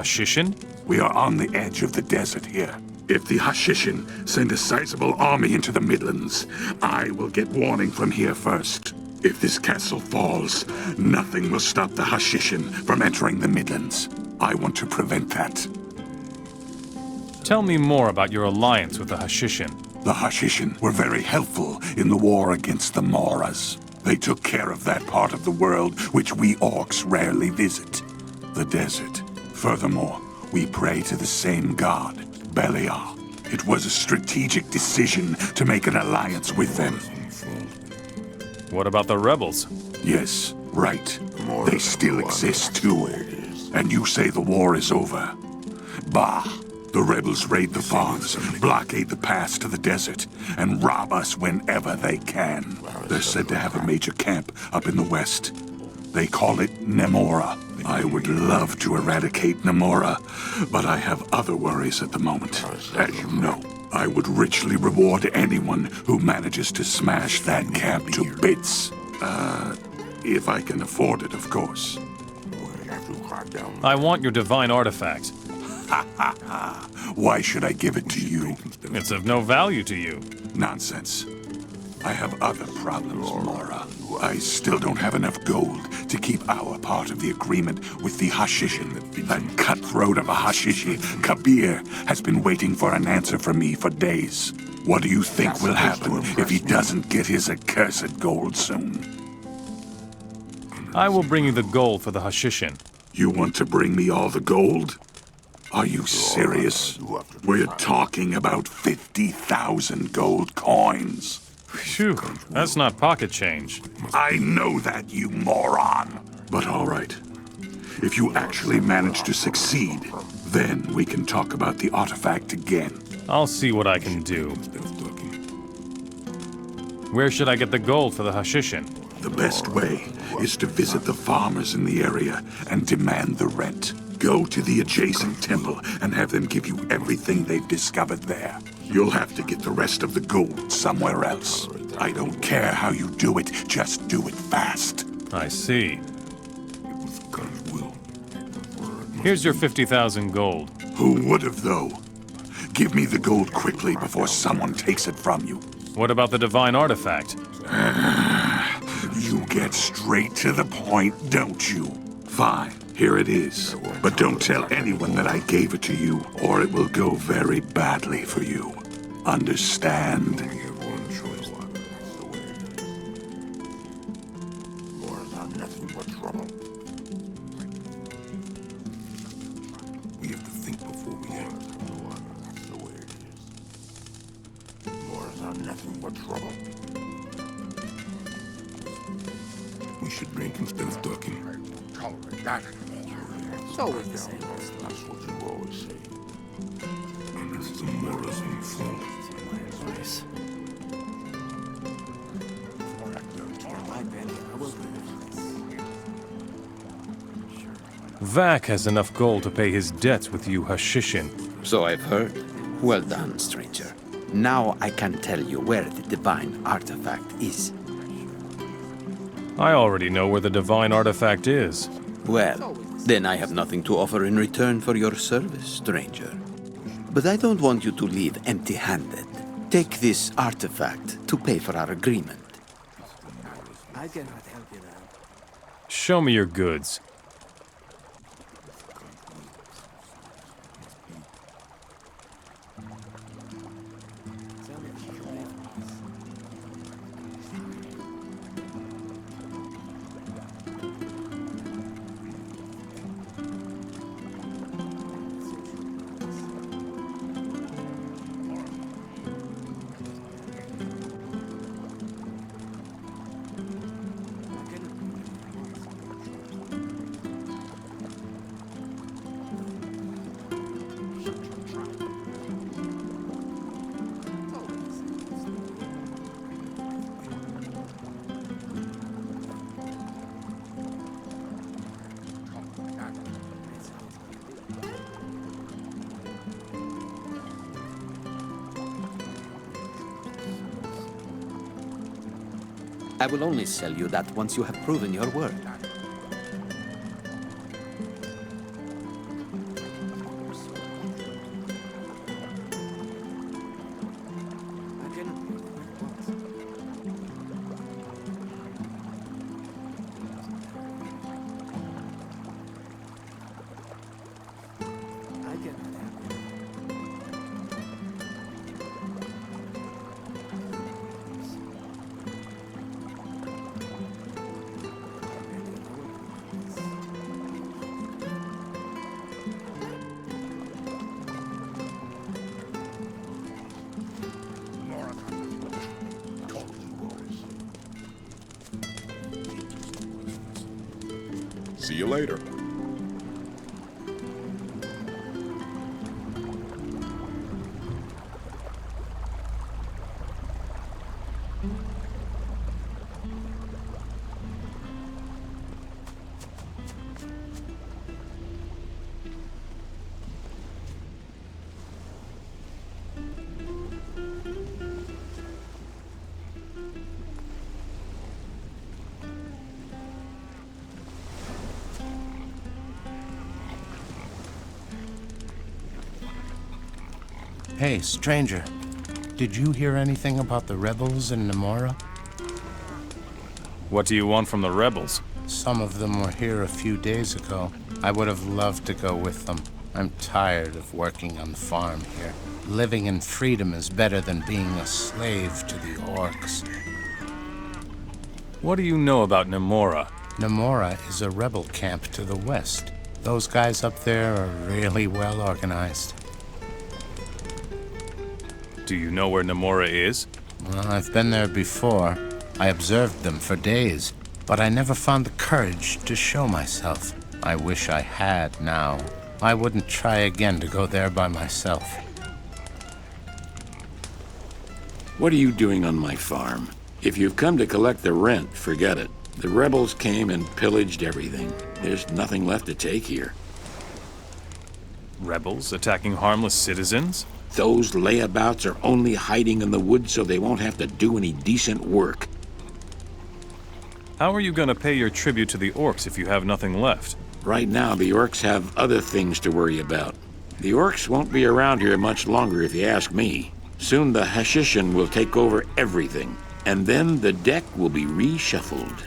Hashishin? We are on the edge of the desert here. If the Hashishin send a sizable army into the Midlands, I will get warning from here first. If this castle falls, nothing will stop the Hashishin from entering the Midlands. I want to prevent that. Tell me more about your alliance with the Hashishin. The Hashishin were very helpful in the war against the Moras. They took care of that part of the world which we orcs rarely visit, the desert. Furthermore, we pray to the same god, Belial. It was a strategic decision to make an alliance with them. What about the rebels? Yes, right. They still exist too. And you say the war is over. Bah! The rebels raid the farms, blockade the pass to the desert, and rob us whenever they can. They're said to have a major camp up in the west. They call it Nemora. I would love to eradicate Nemora, but I have other worries at the moment. As you know, I would richly reward anyone who manages to smash that camp to bits. If I can afford it, of course. I want your divine artifact. Why should I give it to you? It's of no value to you. Nonsense. I have other problems, Mora. I still don't have enough gold to keep our part of the agreement with the Hashishin. That cutthroat of a Hashishi, Kabir, has been waiting for an answer from me for days. What do you think will happen if he doesn't get his accursed gold soon? I will bring you the gold for the Hashishin. You want to bring me all the gold? Are you serious? We're talking about 50,000 gold coins. Phew, that's not pocket change. I know that, you moron. But all right. If you actually manage to succeed, then we can talk about the artifact again. I'll see what I can do. Where should I get the gold for the Hashishin? The best way is to visit the farmers in the area and demand the rent. Go to the adjacent temple and have them give you everything they've discovered there. You'll have to get the rest of the gold somewhere else. I don't care how you do it, just do it fast. I see. Here's your 50,000 gold. Who would have, though? Give me the gold quickly before someone takes it from you. What about the divine artifact? You get straight to the point, don't you? Fine, here it is. But don't tell anyone that I gave it to you, or it will go very badly for you. Understand? We have to think before we act. Wars are nothing but trouble. We should drink instead of talking. It's always the same. That's what you always say. And it's the Mora's own fault. Vac has enough gold to pay his debts with you Hashishin. So I've heard. Well done, stranger. Now I can tell you where the divine artifact is. I already know where the divine artifact is. Well, then I have nothing to offer in return for your service, stranger. But I don't want you to leave empty-handed. Take this artifact to pay for our agreement. I cannot help you now. Show me your goods. I will only sell you that once you have proven your word. cannot help you. See you later. Hey, stranger. Did you hear anything about the rebels in Namora? What do you want from the rebels? Some of them were here a few days ago. I would have loved to go with them. I'm tired of working on the farm here. Living in freedom is better than being a slave to the orcs. What do you know about Namora? Namora is a rebel camp to the west. Those guys up there are really well organized. Do you know where Namora is? Well, I've been there before. I observed them for days, but I never found the courage to show myself. I wish I had now. I wouldn't try again to go there by myself. What are you doing on my farm? If you've come to collect the rent, forget it. The rebels came and pillaged everything. There's nothing left to take here. Rebels attacking harmless citizens? Those layabouts are only hiding in the woods so they won't have to do any decent work. How are you gonna pay your tribute to the orcs if you have nothing left? Right now, the orcs have other things to worry about. The orcs won't be around here much longer if you ask me. Soon the Hashishin will take over everything, and then the deck will be reshuffled.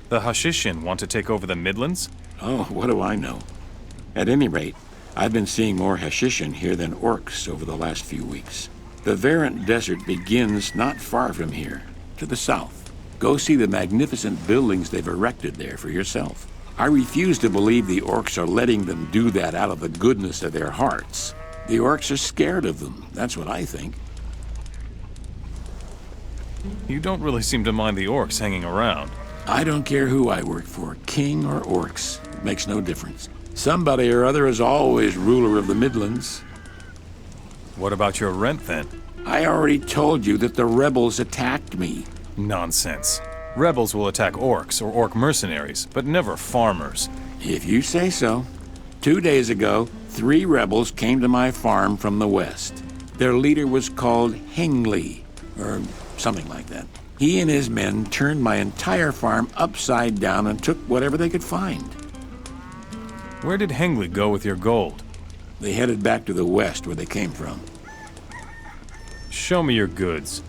The Hashishin want to take over the Midlands? Oh, what do I know? At any rate, I've been seeing more Hashishin here than orcs over the last few weeks. The Verant Desert begins not far from here, to the south. Go see the magnificent buildings they've erected there for yourself. I refuse to believe the orcs are letting them do that out of the goodness of their hearts. The orcs are scared of them, that's what I think. You don't really seem to mind the orcs hanging around. I don't care who I work for, king or orcs. It makes no difference. Somebody or other is always ruler of the Midlands. What about your rent, then? I already told you that the rebels attacked me. Nonsense. Rebels will attack orcs or orc mercenaries, but never farmers. If you say so. 2 days ago, 3 rebels came to my farm from the west. Their leader was called Hengli, or something like that. He and his men turned my entire farm upside down and took whatever they could find. Where did Hengli go with your gold? They headed back to the west where they came from. Show me your goods.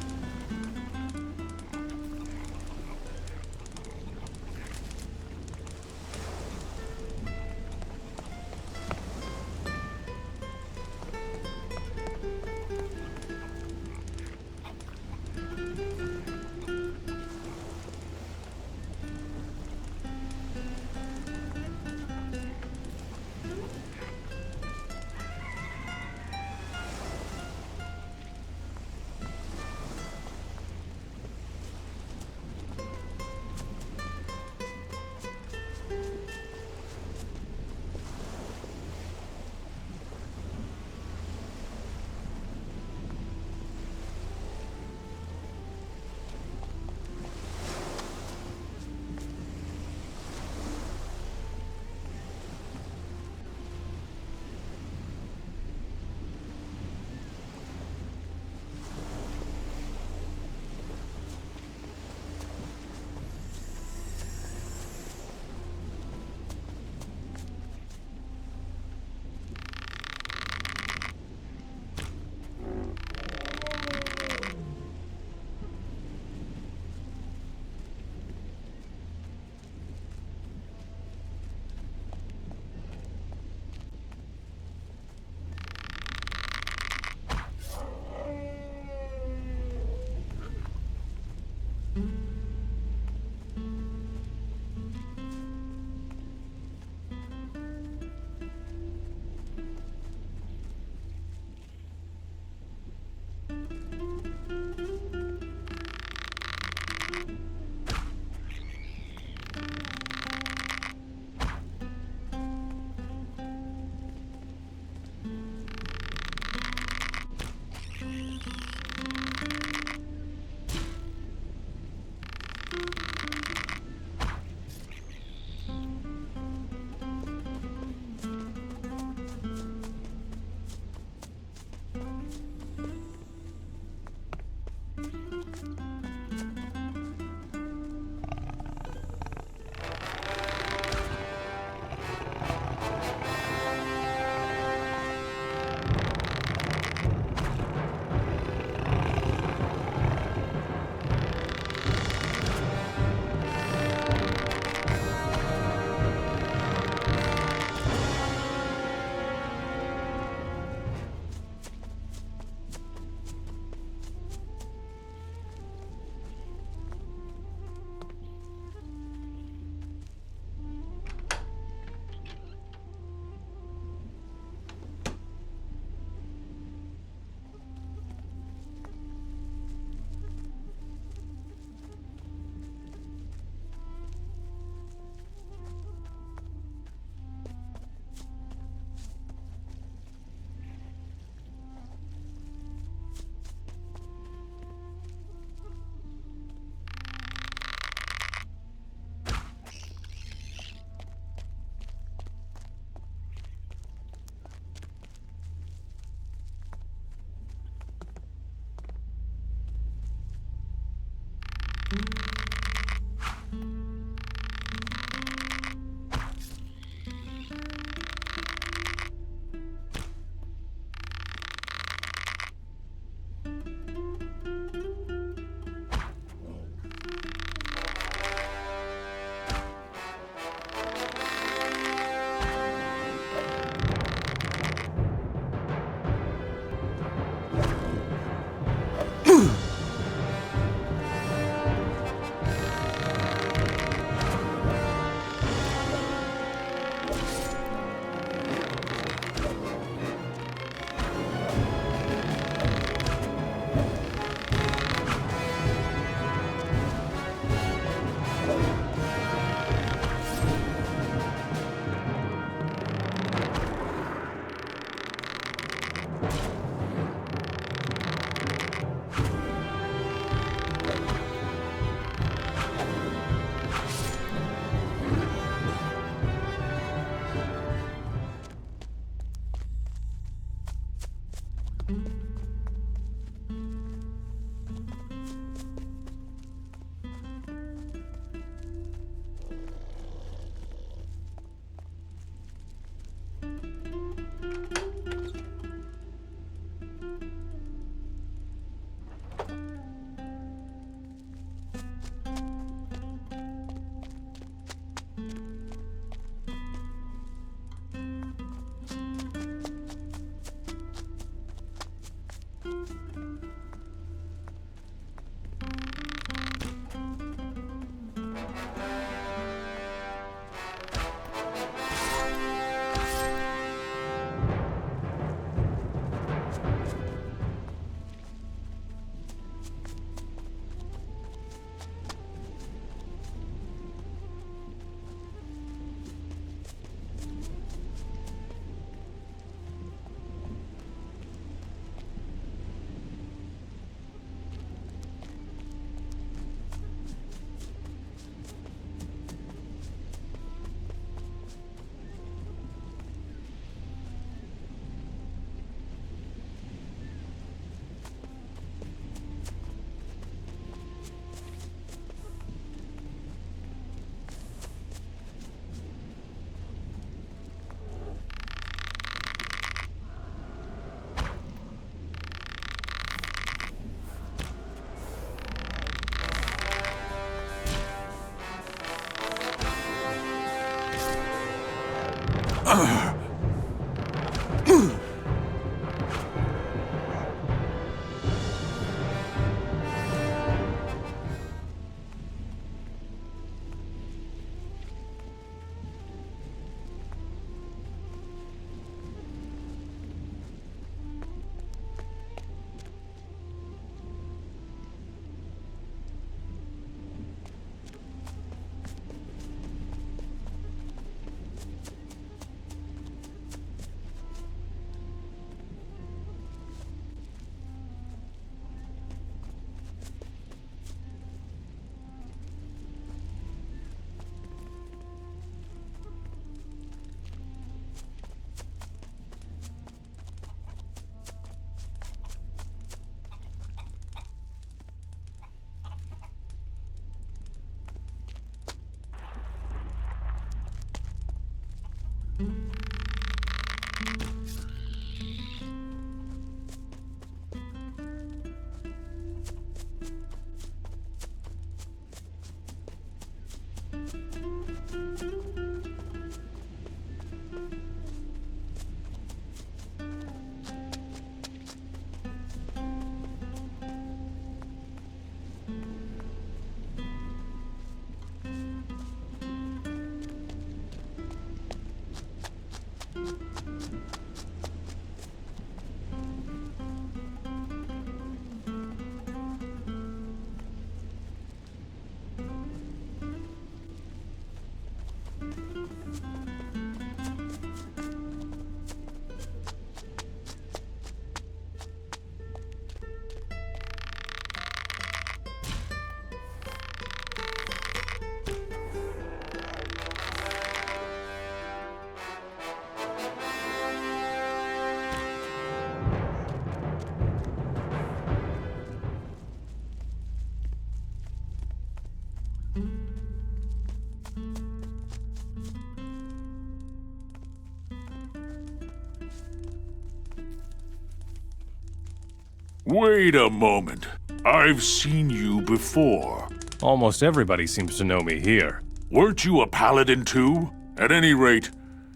Wait a moment. I've seen you before. Almost everybody seems to know me here. Weren't you a paladin too? At any rate,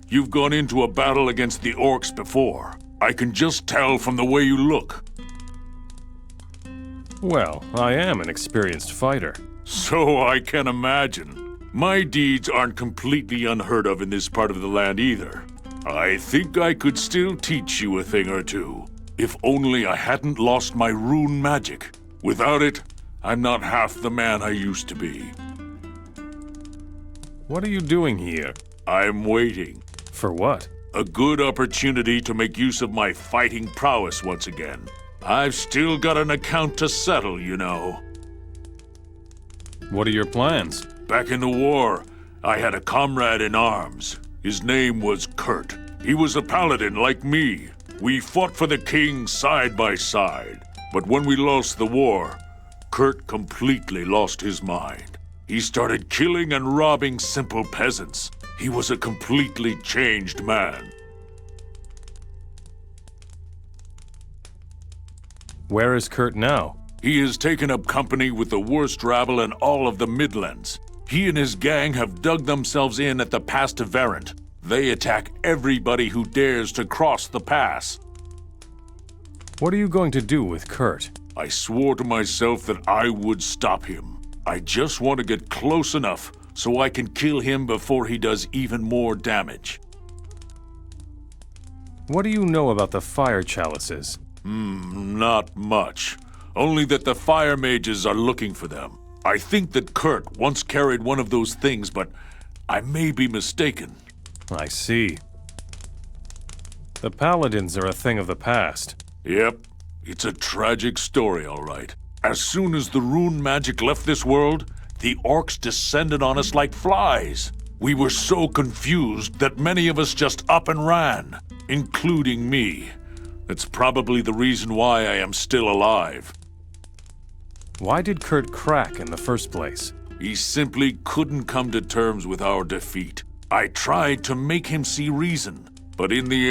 you've gone into a battle against the orcs before. I can just tell from the way you look. Well, I am an experienced fighter. So I can imagine. My deeds aren't completely unheard of in this part of the land either. I think I could still teach you a thing or two. If only I hadn't lost my rune magic. Without it, I'm not half the man I used to be. What are you doing here? I'm waiting. For what? A good opportunity to make use of my fighting prowess once again. I've still got an account to settle, you know. What are your plans? Back in the war, I had a comrade in arms. His name was Kurt. He was a paladin like me. We fought for the king side by side, but when we lost the war, Kurt completely lost his mind. He started killing and robbing simple peasants. He was a completely changed man. Where is Kurt now? He has taken up company with the worst rabble in all of the Midlands. He and his gang have dug themselves in at the pass to Verant. They attack everybody who dares to cross the pass. What are you going to do with Kurt? I swore to myself that I would stop him. I just want to get close enough so I can kill him before he does even more damage. What do you know about the fire chalices? Not much. Only that the fire mages are looking for them. I think that Kurt once carried one of those things, but I may be mistaken. I see. The paladins are a thing of the past. Yep, it's a tragic story, all right. As soon as the rune magic left this world, the orcs descended on us like flies. We were so confused that many of us just up and ran, including me. That's probably the reason why I am still alive. Why did Kurt crack in the first place? He simply couldn't come to terms with our defeat. I tried to make him see reason, but in the